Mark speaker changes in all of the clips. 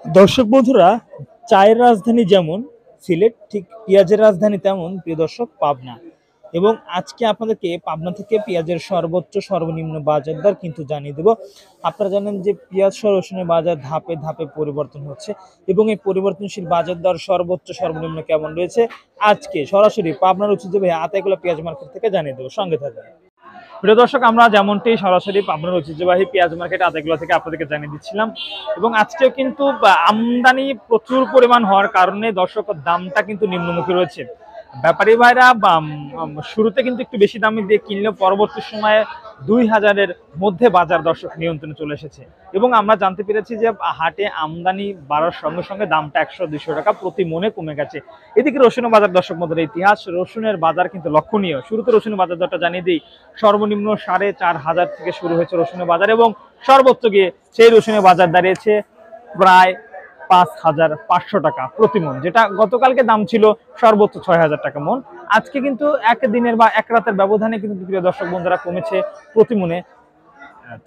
Speaker 1: দর্শক বন্ধুরা, চায়ের রাজধানী যেমন সিলেট, ঠিক পেঁয়াজের রাজধানী তেমন প্রিয় দর্শক পাবনা। এবং আজকে আপনাদেরকে পাবনা থেকে পেঁয়াজের সর্বোচ্চ সর্বনিম্ন বাজার দর কিন্তু জানিয়ে দেব। আপনারা জানেন যে পেঁয়াজ সহ রসুনের বাজার ধাপে ধাপে পরিবর্তন হচ্ছে এবং এই পরিবর্তনশীল বাজার দর সর্বোচ্চ সর্বনিম্ন কেমন রয়েছে আজকে সরাসরি পাবনার ঐতিহ্যবাহী আতাইকুলা পেঁয়াজ মার্কেট থেকে জানিয়ে দেবো। সঙ্গে থাকবেন। প্রিয় দর্শক, আমরা যেমনটি সরাসরি পাবনার ঐতিহ্যবাহী পেঁয়াজ মার্কেট আতাইকুলা থেকে আপনাদেরকে জানিয়ে দিচ্ছিলাম এবং আজকেও কিন্তু আমদানি প্রচুর পরিমাণ হওয়ার কারণে দর্শক দামটা কিন্তু নিম্নমুখী রয়েছে। ব্যাপারী ভাইরা শুরুতে কিন্তু একটু বেশি দামে দিয়ে কিনলেও পরবর্তী সময়ে 2000-এর মধ্যে বাজার দর্শক নিয়ন্ত্রণে চলে এসেছে এবং আমরা জানতে পেরেছি যে হাটে আমদানি বাড়ার সঙ্গে সঙ্গে দামটা 100-200 টাকা প্রতি মনে কমে গেছে। এদিকে রসুনের বাজার দর্শক মধ্যে ইতিহাস, রসুনের বাজার কিন্তু লক্ষণীয়। শুরুতে রসুনের বাজার দরটা জানিয়ে দিই, সর্বনিম্ন 4500 থেকে শুরু হয়েছে রসুনের বাজার এবং সর্বোচ্চ গিয়ে সেই রসুনের বাজার দাঁড়িয়েছে প্রায় 5500 টাকা প্রতি মন, যেটা গতকালকে দাম ছিল সর্বোচ্চ 6000 টাকা মন। আজকে কিন্তু একদিনের বা এক রাতের ব্যবধানে কিন্তু প্রিয় দর্শক বন্ধুরা কমেছে প্রতি মনে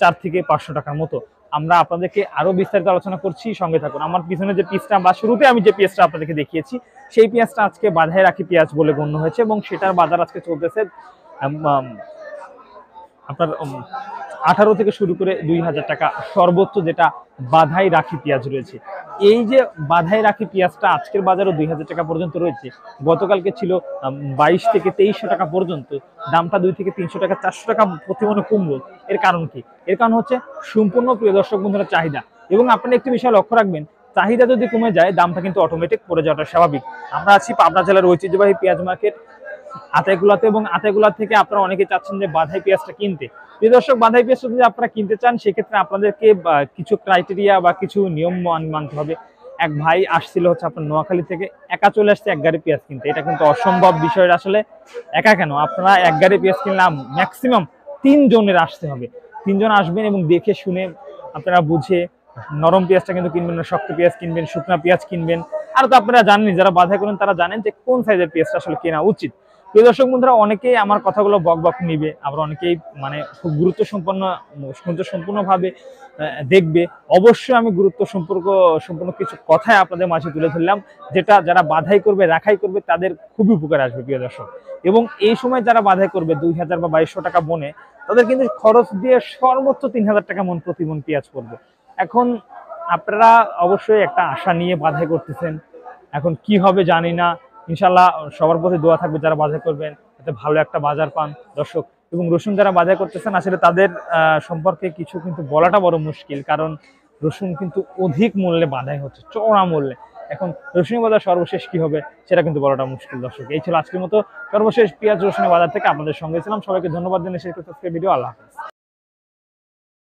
Speaker 1: 4 থেকে 500 টাকার মতো। আমরা আপনাদেরকে আরো বিস্তারিত আলোচনা করছি, সঙ্গে থাকুন। আমার পিছনে যে পিসটা বা শুরুতে আমি যে পেঁয়াজটা আপনাদেরকে দেখিয়েছি সেই পেঁয়াজটা আজকে বাধাই রাখি পেঁয়াজ বলে গণ্য হয়েছে এবং সেটার বাজার আজকে চলতেছে আপনার 18 থেকে শুরু করে 2000 টাকা সর্বোচ্চ, যেটা বাধাই রাখি পেঁয়াজ রয়েছে। এই যে বাধাই রাখি পেঁয়াজটা আজকের বাজারও 2000 টাকা পর্যন্ত রয়েছে, গতকালকে ছিল 22 থেকে 2300 টাকা পর্যন্ত। দামটা 2 থেকে 300 টাকা 400 টাকা প্রতি মনে কমলো। এর কারণ কি? এর কারণ হচ্ছে সম্পূর্ণ প্রিয় দর্শক বন্ধুরা চাহিদা। এবং আপনারা একটি বিষয় লক্ষ্য রাখবেন, চাহিদা যদি কমে যায় দামটা কিন্তু অটোমেটিক পড়ে যাওয়াটা স্বাভাবিক। আমরা আছি পাবনা জেলার ঐতিহ্যবাহী পেঁয়াজ মার্কেট আতাইকুলাতে এবং আতাইকুলা থেকে আপনারা অনেকে চাচ্ছেন যে বাধাই পেঁয়াজটা কিনতে। প্রিয় দর্শক, বাধাই পেঁয়াজটা যদি আপনারা কিনতে চান সেক্ষেত্রে আপনাদেরকে কিছু ক্রাইটেরিয়া বা কিছু নিয়ম মানতে হবে। এক ভাই আসছিল হচ্ছে আপনার নোয়াখালী থেকে, একা চলে আসছে এক গাড়ি পেঁয়াজ কিনতে। এটা কিন্তু অসম্ভব বিষয়। আসলে একা কেন, আপনারা এক গাড়ি পেঁয়াজ কিনলাম ম্যাক্সিমাম 3 জনের আসতে হবে। 3 জন আসবেন এবং দেখে শুনে আপনারা বুঝে নরম পেঁয়াজটা কিন্তু কিনবেন না, শক্ত পেঁয়াজ কিনবেন, শুকনা পেঁয়াজ কিনবেন। আর তো আপনারা জানেন, যারা বাধাই করেন তারা জানেন যে কোন সাইজের পেঁয়াজটা আসলে কেনা উচিত। প্রিয় দর্শক বন্ধুরা, অনেকেই আমার কথাগুলো বক নিবে, আবার অনেকেই মানে খুব গুরুত্বপূর্ণভাবে দেখবে। অবশ্যই আমি সম্পূর্ণ কিছু কথাই আপনাদের মাঝে তুলে ধরলাম, যেটা যারা বাধাই করবে রাখাই করবে তাদের খুবই উপকার আসবে প্রিয় দর্শক। এবং এই সময় যারা বাধাই করবে 2000 বা 2200 টাকা মনে, তাদের কিন্তু খরচ দিয়ে সর্বোচ্চ 3000 টাকা মন প্রতি মন পেঁয়াজ পড়বে। এখন আপনারা অবশ্যই একটা আশা নিয়ে বাধাই করতেছেন, এখন কি হবে জানি না। ইনশাল্লাহ সবার প্রতি দোয়া থাকবে যারা বাজার করবেন যাতে ভালো একটা বাজার পান দর্শক। এবং রসুন যারা বাজার করতেছেন আসলে তাদের সম্পর্কে কিছু কিন্তু বলাটা বড় মুশকিল, কারণ রসুন কিন্তু অধিক মূল্যে বাধাই হচ্ছে, চড়া মূল্যে। এখন রসুনের বাজার সর্বশেষ কি হবে সেটা কিন্তু বলাটা মুশকিল দর্শক। এই ছিল আজকের মতো সর্বশেষ পেঁয়াজ রসুনের বাজার থেকে আপনাদের সঙ্গে ছিলাম। সবাইকে ধন্যবাদ জানিয়ে শেষ করতে ভিডিও। আল্লাহ হাফেজ।